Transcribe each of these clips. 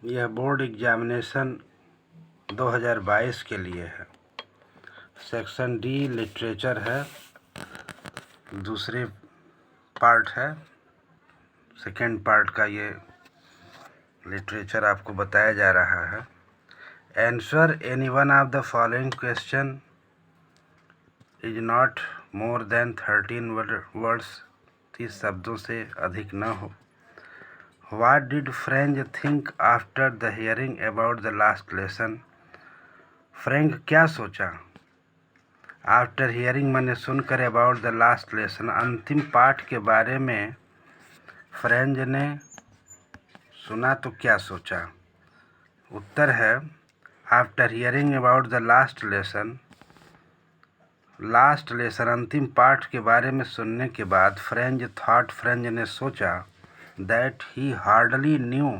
यह board examination 2022 के लिए है। सेक्शन डी लिटरेचर है, दूसरे पार्ट है, सेकेंड पार्ट का ये लिटरेचर आपको बताया जा रहा है। Answer any one of the following question is not more than 13 words, 30 शब्दों से अधिक न हो। What did Frank think after the hearing about the last lesson? Frank क्या सोचा आफ्टर हियरिंग मैंने सुनकर अबाउट द लास्ट लेसन, अंतिम पाठ के बारे में फ्रेंज ने सुना तो क्या सोचा। उत्तर है after hearing about the last lesson अंतिम पाठ के बारे में सुनने के बाद फ्रेंज ने सोचा दैट ही हार्डली न्यू,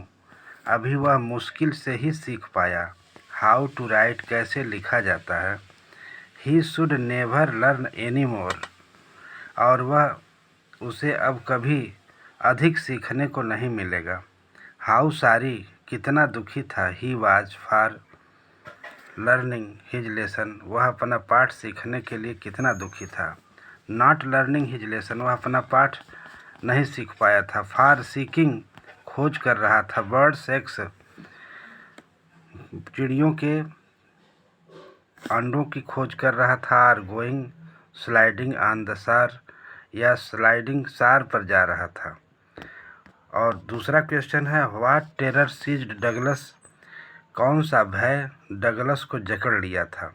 अभी वह मुश्किल से ही सीख पाया, हाउ टू राइट, कैसे लिखा जाता है। He should never learn any more, और वह उसे अब कभी अधिक सीखने को नहीं मिलेगा। हाउ सारी, कितना दुखी था। He was for learning his lesson, वह अपना पाठ सीखने के लिए कितना दुखी था। नॉट लर्निंग हिज लेसन, वह अपना पाठ नहीं सीख पाया था। फॉर सीकिंग, खोज कर रहा था। बर्ड सेक्स, चिड़ियों के अंडों की खोज कर रहा था। Are going sliding on the सार, या स्लाइडिंग सार पर जा रहा था। और दूसरा क्वेश्चन है व्हाट टेरर सीज्ड डगलस, कौन सा भय डगलस को जकड़ लिया था।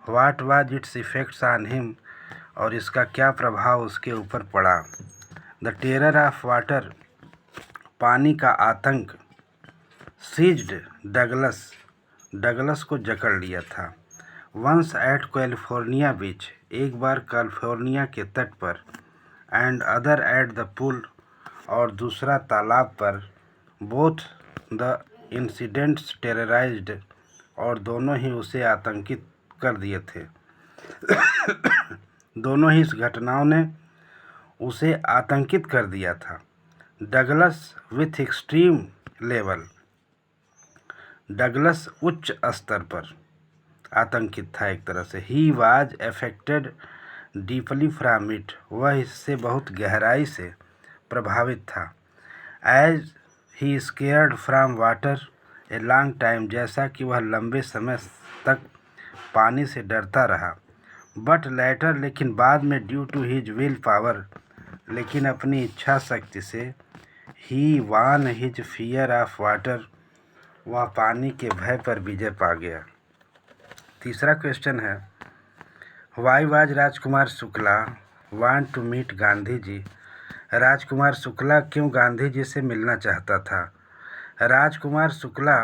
What was it's effects on him, और इसका क्या प्रभाव उसके ऊपर पड़ा। द टेरर ऑफ वाटर, पानी का आतंक। सीज्ड डगलस, डगलस को जकड़ लिया था। वंस एट कैलिफोर्निया बीच, एक बार कैलिफोर्निया के तट पर। एंड अदर एट द पुल, और दूसरा तालाब पर। बोथ द इंसिडेंट्स टेरराइज्ड, और दोनों ही उसे आतंकित कर दिए थे। दोनों ही इस घटनाओं ने उसे आतंकित कर दिया था। Douglas with extreme level, Douglas उच्च स्तर पर आतंकित था एक तरह से। He was affected deeply from it, वह इससे बहुत गहराई से प्रभावित था। As he scared from water a long time, जैसा कि वह लंबे समय तक पानी से डरता रहा। बट लेटर, लेकिन बाद में, due to his will power, लेकिन अपनी इच्छा शक्ति से। He won his fear of water, वह पानी के भय पर विजय पा गया। तीसरा क्वेश्चन है why was Rajkumar Shukla want to meet Gandhi ji, Rajkumar Shukla क्यों गांधी जी से मिलना चाहता था। Rajkumar Shukla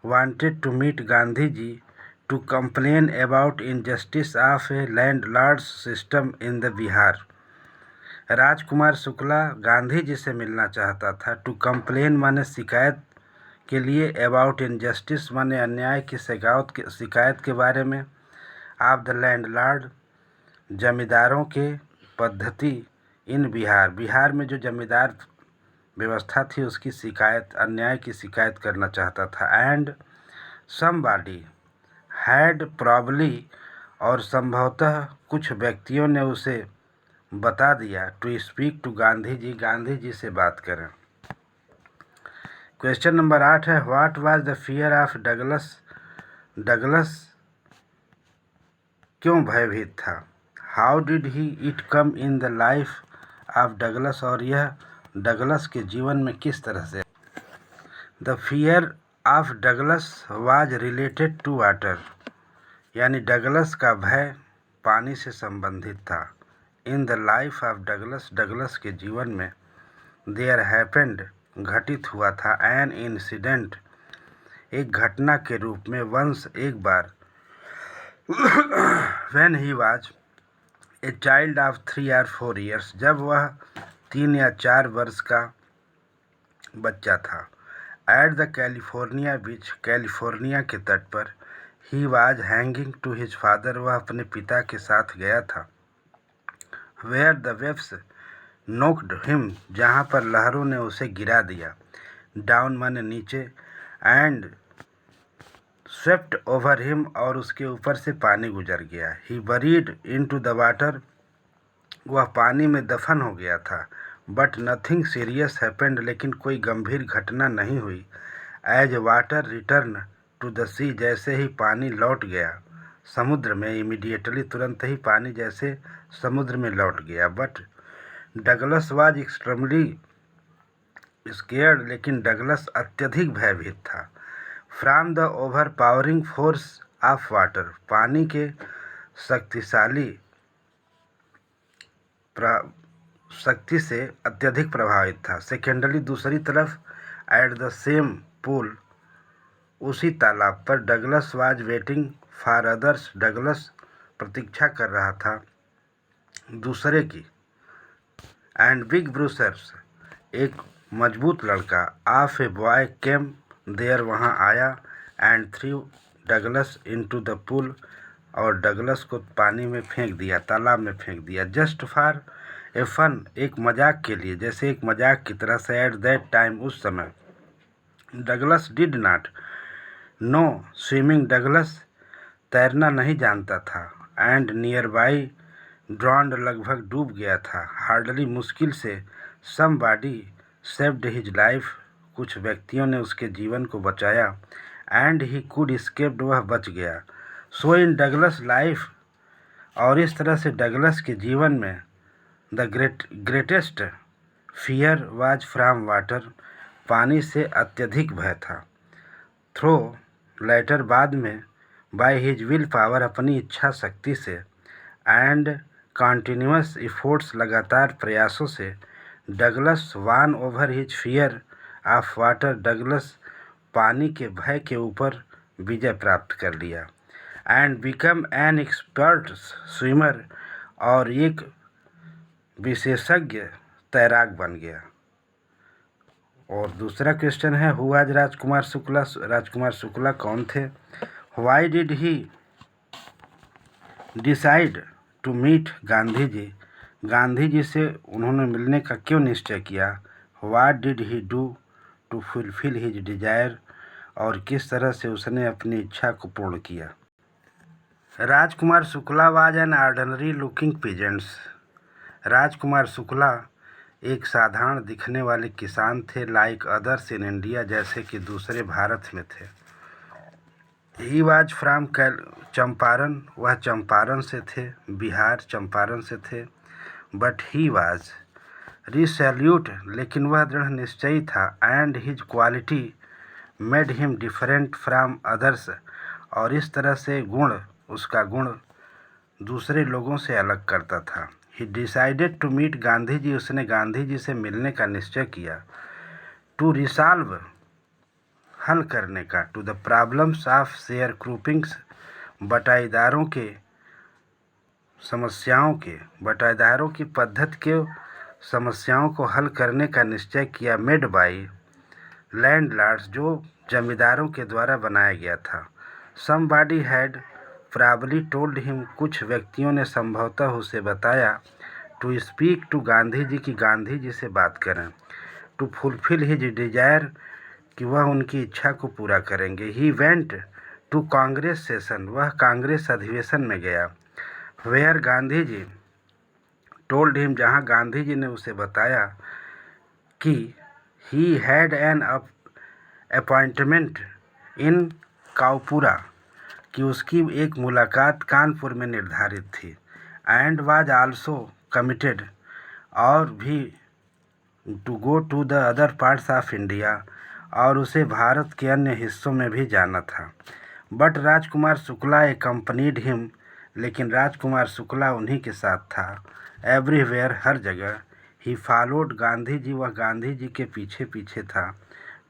wanted to meet Gandhi ji to complain about injustice of a landlords system in the Bihar. Rajkumar Shukla Gandhi ji से मिलना चाहता था। टू कंप्लेन माने शिकायत के लिए, अबाउट इनजस्टिस माने अन्याय की शिकायत के बारे में। ऑफ द लैंडलॉर्ड, जमींदारों के पद्धति। इन बिहार, बिहार में जो जमींदार व्यवस्था थी उसकी शिकायत, अन्याय की शिकायत करना चाहता था। एंड समबॉडी हैड प्रॉब्ली, और संभवतः कुछ व्यक्तियों ने उसे बता दिया to speak to Gandhi ji, Gandhi ji से बात करें। क्वेश्चन नंबर 8 है what was the fear of Douglas, Douglas क्यों भयभीत था। How did he it come in the life of Douglas, और यह डगलस के जीवन में किस तरह से। The fear of Douglas was related to water, यानी डगलस का भय पानी से संबंधित था। In the life of Douglas, Douglas के जीवन में। देयर हैपेंड, घटित हुआ था। एन इंसिडेंट, एक घटना के रूप में। वंस, एक बार। When he was a child of 3 or 4 years, जब वह 3 या 4 वर्ष का बच्चा था। At the California beach, California के तट पर। He was hanging to his father, वह अपने पिता के साथ गया था। Where the waves knocked him, जहाँ पर लहरों ने उसे गिरा दिया। डाउन माने नीचे। एंड स्वेप्ट ओवर हिम, और उसके ऊपर से पानी गुजर गया। ही बरीड इनटू द वाटर, वह पानी में दफन हो गया था। बट नथिंग सीरियस हैपेंड, लेकिन कोई गंभीर घटना नहीं हुई। As water return to the sea, जैसे ही पानी लौट गया समुद्र में, इमीडिएटली तुरंत ही पानी जैसे समुद्र में लौट गया। But Douglas was extremely scared, लेकिन डगलस अत्यधिक भयभीत था। From the over powering force of water, पानी के शक्ति से अत्यधिक प्रभावित था। सेकेंडली, दूसरी तरफ, एट द सेम पूल, उसी तालाब पर, Douglas was waiting for others, Douglas प्रतीक्षा कर रहा था दूसरे की। एंड बिग ब्रूसर्स, एक मजबूत लड़का, of a boy came there, वहाँ आया, and threw Douglas into the pool, और डगलस को पानी में फेंक दिया, तालाब में फेंक दिया। जस्ट फॉर ए फन, एक मजाक के लिए, जैसे एक मजाक की तरह से। एट दैट टाइम, उस समय, Douglas did not know swimming, Douglas तैरना नहीं जानता था। एंड नियर बाई ड्रॉन्ड, लगभग डूब गया था। हार्डली, मुश्किल से, समबॉडी सेव्ड हिज लाइफ, कुछ व्यक्तियों ने उसके जीवन को बचाया। एंड ही कुड एस्केप्ड, वह बच गया। सो इन डगलस लाइफ, और इस तरह से डगलस के जीवन में, the greatest fear was from water, पानी से अत्यधिक भय था। थ्रो लेटर, बाद में, बाय हिज विल पावर, अपनी इच्छा शक्ति से, एंड कॉन्टिन्यूअस इफोर्ट्स, लगातार प्रयासों से, Douglas one over his fear of water, Douglas पानी के भय के ऊपर विजय प्राप्त कर लिया। And become an expert swimmer, और एक विशेषज्ञ तैराक बन गया। और दूसरा क्वेश्चन है, हु वाज राजकुमार शुक्ला, राजकुमार शुक्ला कौन थे? Why did he decide to meet Gandhi ji, Gandhi ji से उन्होंने मिलने का क्यों निश्चय किया? What did he do to fulfil his desire, और किस तरह से उसने अपनी इच्छा को पूर्ण किया? Rajkumar Shukla was an ordinary looking peasants, Rajkumar Shukla एक साधारण दिखने वाले किसान थे। लाइक अदर्स इन इंडिया, जैसे कि दूसरे भारत में थे। ही वाज फ्रॉम चंपारण, वह चंपारण से थे, बिहार चंपारण से थे। बट ही वाज रिसोल्यूट, लेकिन वह दृढ़ निश्चयी था। And his quality made him different from others, और इस तरह से उसका गुण दूसरे लोगों से अलग करता था। He decided to meet Gandhi ji, उसने गांधी जी से मिलने का निश्चय किया। टू रिसॉल्व, हल करने का। To the problems of share croppings, बटाईदारों की पद्धति के समस्याओं को हल करने का निश्चय किया। मेड बाई लैंडलॉर्ड्स, जो जमींदारों के द्वारा बनाया गया था। Somebody had probably told him, कुछ व्यक्तियों ने संभवतः उसे बताया। टू स्पीक टू गांधी जी, की गांधी जी से बात करें। टू फुलफिल हिज डिजायर, कि वह उनकी इच्छा को पूरा करेंगे। He went to Congress session, वह कांग्रेस अधिवेशन में गया। Where Gandhi ji told him, जहाँ गांधी जी ने उसे बताया कि he had an appointment in कानपुरा, कि उसकी एक मुलाकात कानपुर में निर्धारित थी। एंड वाज आल्सो कमिटेड, और भी, to go to the other parts of India, और उसे भारत के अन्य हिस्सों में भी जाना था। But Rajkumar Shukla accompanied him, लेकिन राजकुमार शुक्ला उन्हीं के साथ था। एवरीवेयर, हर जगह। ही फॉलोड गांधी जी, वह गांधी जी के पीछे पीछे था।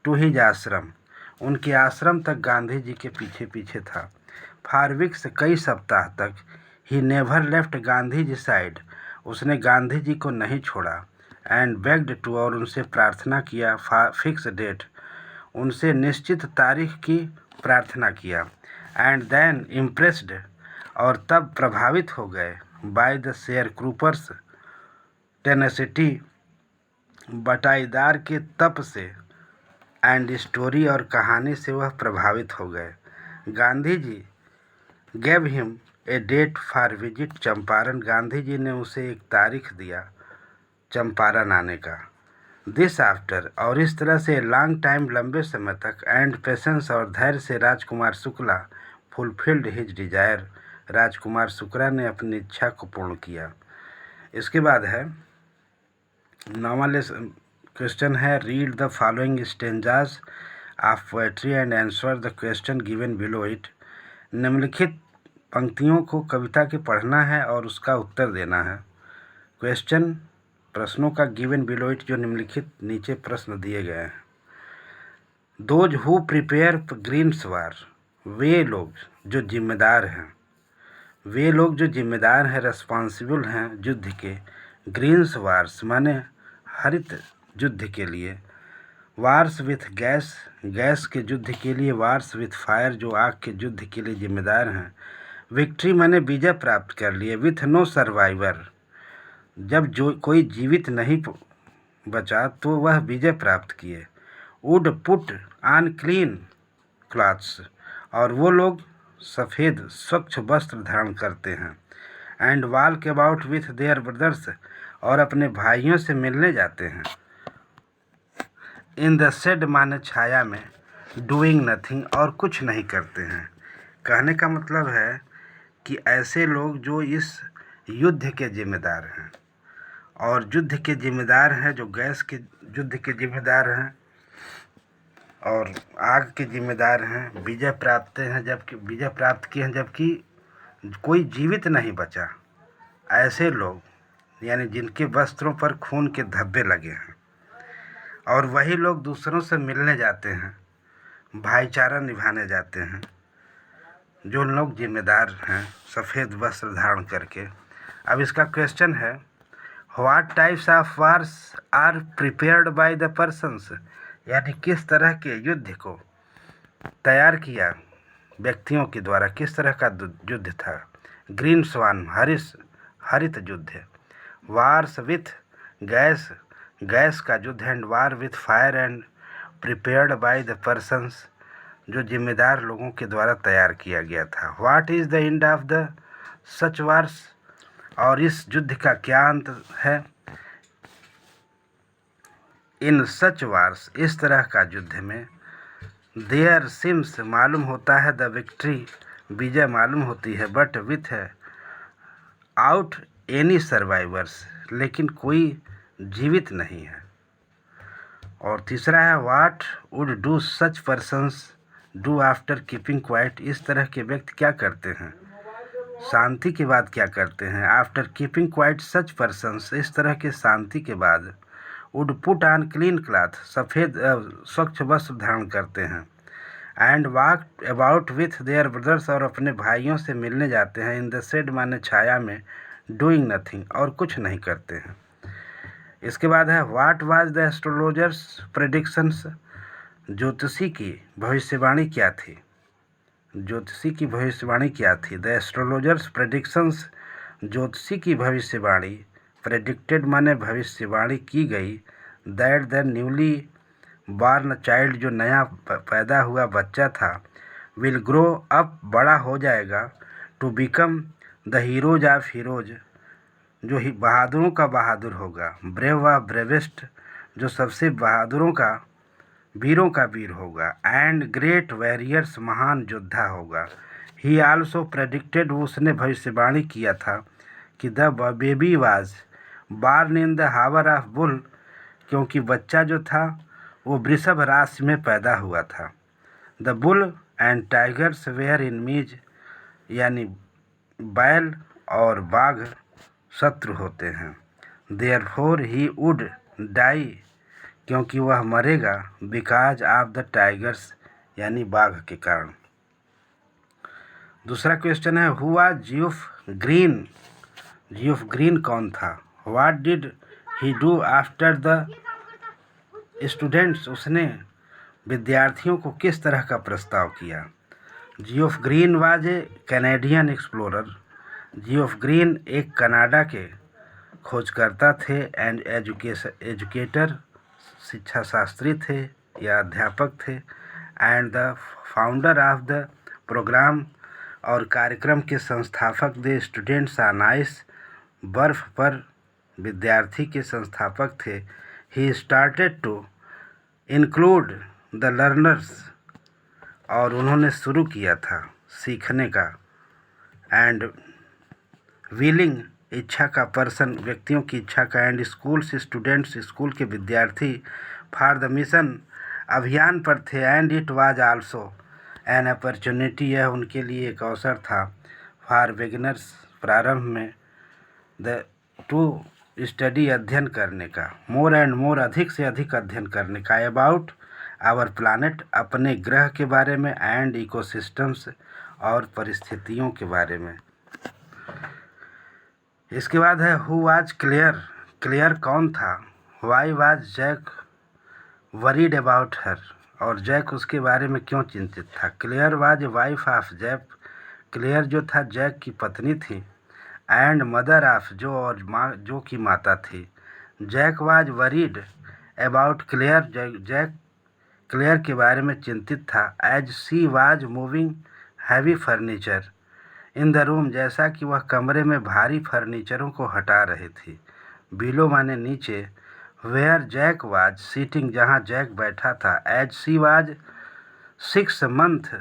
टू हिज आश्रम, उनके आश्रम तक गांधी जी के पीछे पीछे था। फॉर वीक्स, कई सप्ताह तक। He never left Gandhi ji side, उसने गांधी जी को नहीं छोड़ा। एंड बेग्ड टू, और उनसे प्रार्थना किया। फिक्स डेट, उनसे निश्चित तारीख की प्रार्थना किया। एंड देन इम्प्रेस्ड, और तब प्रभावित हो गए। बाय द शेयर क्रूपर्स टेनेसिटी, बटाईदार के तप से। एंड स्टोरी और कहानी से वह प्रभावित हो गए। Gandhi ji gave him a date for visit Champaran, Gandhi ji ने उसे एक तारीख दिया चंपारण आने का। दिस आफ्टर, और इस तरह से लॉन्ग टाइम, लंबे समय तक, एंड पेशेंस, और धैर्य से Rajkumar Shukla fulfilled his Dzire, Rajkumar Shukla ने अपनी इच्छा को पूर्ण किया। इसके बाद है नॉर्मल क्वेश्चन है, read the following stanzas of poetry and answer the question given below it. निम्नलिखित पंक्तियों को कविता के पढ़ना है और उसका उत्तर देना है। क्वेश्चन, प्रश्नों का गिवन बिलो इट, जो निम्नलिखित नीचे प्रश्न दिए गए हैं। दोज हु प्रिपेयर ग्रीन्स वार, वे लोग जो जिम्मेदार हैं, वे लोग जो जिम्मेदार हैं, रेस्पॉन्सिबल हैं युद्ध के। ग्रीन्स वार्स माने हरित युद्ध के लिए। वार्स विथ गैस, गैस के युद्ध के लिए। वार्स विथ फायर, जो आग के युद्ध के लिए जिम्मेदार हैं। विक्ट्री माने विजय प्राप्त कर लिए। विथ नो सर्वाइवर, जब जो कोई जीवित नहीं बचा तो वह विजय प्राप्त किए। Would put on clean clothes, और वो लोग सफ़ेद स्वच्छ वस्त्र धारण करते हैं। And walk about with their brothers, और अपने भाइयों से मिलने जाते हैं। इन द शेड माने छाया में। डूइंग नथिंग, और कुछ नहीं करते हैं। कहने का मतलब है कि ऐसे लोग जो इस युद्ध के जिम्मेदार हैं, और युद्ध के जिम्मेदार हैं, जो गैस के युद्ध के जिम्मेदार हैं और आग के जिम्मेदार हैं, विजय प्राप्त किए हैं जबकि कोई जीवित नहीं बचा। ऐसे लोग यानी जिनके वस्त्रों पर खून के धब्बे लगे हैं, और वही लोग दूसरों से मिलने जाते हैं, भाईचारा निभाने जाते हैं, जो लोग जिम्मेदार हैं सफ़ेद वस्त्र धारण करके। अब इसका क्वेश्चन है, what types of wars are prepared by the persons, यानी किस तरह के युद्ध को तैयार किया व्यक्तियों के द्वारा, किस तरह का युद्ध था। ग्रीन स्वान, हरित युद्ध है। वार्स विथ गैस, गैस का युद्ध। And war with fire and prepared by the persons, जो जिम्मेदार लोगों के द्वारा तैयार किया गया था। What is the end of the such wars, और इस युद्ध का क्या अंत है। इन सच वार्स, इस तरह का युद्ध में। देयर सिम्स, मालूम होता है। द विक्ट्री, विजय मालूम होती है। But with out any survivors, लेकिन कोई जीवित नहीं है। और तीसरा है, what would do such persons do after keeping quiet, इस तरह के व्यक्ति क्या करते हैं, शांति के बाद क्या करते हैं। After keeping quiet such persons, इस तरह के शांति के बाद। Would put on clean cloth, सफ़ेद स्वच्छ वस्त्र धारण करते हैं। And walk about with their brothers, और अपने भाइयों से मिलने जाते हैं। इन द शेड माने छाया में। डूइंग नथिंग, और कुछ नहीं करते हैं। इसके बाद है, what was the astrologers predictions, ज्योतिषी की भविष्यवाणी क्या थी। ज्योतिषी की भविष्यवाणी क्या थी। द एस्ट्रोलॉजर्स प्रेडिक्शंस, ज्योतिषी की भविष्यवाणी। प्रेडिक्टेड माने भविष्यवाणी की गई। That the newly born child, जो नया पैदा हुआ बच्चा था। विल ग्रो अप, बड़ा हो जाएगा। To become the heroes of heroes, जो ही बहादुरों का बहादुर होगा। ब्रेव ऑफ ब्रेवेस्ट, जो सबसे बहादुरों का वीरों का वीर होगा। एंड ग्रेट वॉरियर्स, महान योद्धा होगा। ही आल्सो प्रेडिक्टेड, उसने भविष्यवाणी किया था कि the baby was born in the hour of bull, क्योंकि बच्चा जो था वो वृषभ राशि में पैदा हुआ था। The bull and tigers were enemies, यानी बैल और बाघ शत्रु होते हैं। देयरफॉर ही वुड डाई, क्योंकि वह मरेगा। बिकॉज ऑफ द टाइगर्स, यानी बाघ के कारण। दूसरा क्वेश्चन है, who was Geoff green, Geoff green कौन था। What did he do after the students, उसने विद्यार्थियों को किस तरह का प्रस्ताव किया। Geoff green was a Canadian explorer, Geoff green एक कनाडा के खोजकर्ता थे। एंड एजुकेटर, शिक्षा शास्त्री थे। या अध्यापक थे, and the founder of the programme, और कार्यक्रम के संस्थापक द स्टूडेंट्स ऑन आइस, बर्फ पर विद्यार्थी के संस्थापक थे। He started to include the learners, और उन्होंने शुरू किया था सीखने का, एंड विलिंग इच्छा का पर्सन, व्यक्तियों की इच्छा का, एंड स्कूल्स स्टूडेंट्स, स्कूल के विद्यार्थी, फॉर द मिशन अभियान पर थे, and it was also an opportunity, यह उनके लिए एक अवसर था, फॉर बिगिनर्स, प्रारंभ में, द टू स्टडी, अध्ययन करने का, मोर एंड मोर, अधिक से अधिक अध्ययन करने का, अबाउट आवर प्लानेट, अपने ग्रह के बारे में, एंड इकोसिस्टम्स, और परिस्थितियों के बारे में। इसके बाद है हु वाज क्लियर, क्लियर कौन था, why was Jack worried about her, और जैक उसके बारे में क्यों चिंतित था। Claire was wife of Jack, Claire जो था जैक की पत्नी थी, एंड मदर ऑफ, जो और माँ, जो की माता थी। Jack was worried about Claire, Jack Claire के बारे में चिंतित था, as she was moving heavy furniture in the room, जैसा कि वह कमरे में भारी फर्नीचरों को हटा रही थी। बिलो माने नीचे, वेयर जैक वाज सीटिंग, जहाँ जैक बैठा था, एज शी वाज 6 months